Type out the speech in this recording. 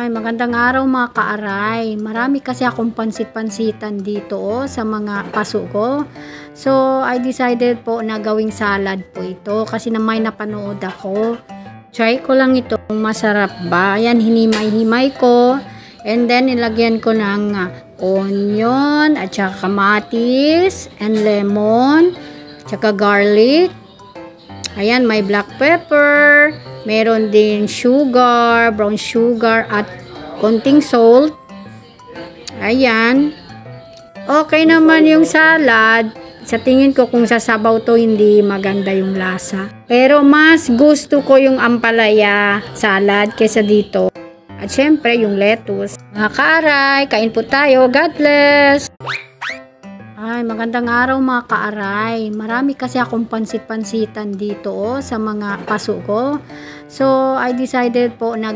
Ay, magandang araw mga kaaray. Marami kasi akong pansit-pansitan dito sa mga paso ko. So, I decided po na gawing salad po ito kasi na may napanood ako. Try ko lang ito kung masarap ba. Ayan, hinimay-himay ko. And then, nilagyan ko ng onion at saka kamatis and lemon at saka garlic. Ayan, may black pepper. Meron din sugar, brown sugar at konting salt. Ayan. Okay naman yung salad. Sa tingin ko kung sasabaw to hindi maganda yung lasa. Pero mas gusto ko yung ampalaya salad kaysa dito. At syempre yung lettuce. Mga kaaray, kain po tayo. God bless! Ay, magandang araw mga kaaray. Marami kasi akong pansit-pansitan dito sa mga paso ko. So, I decided po na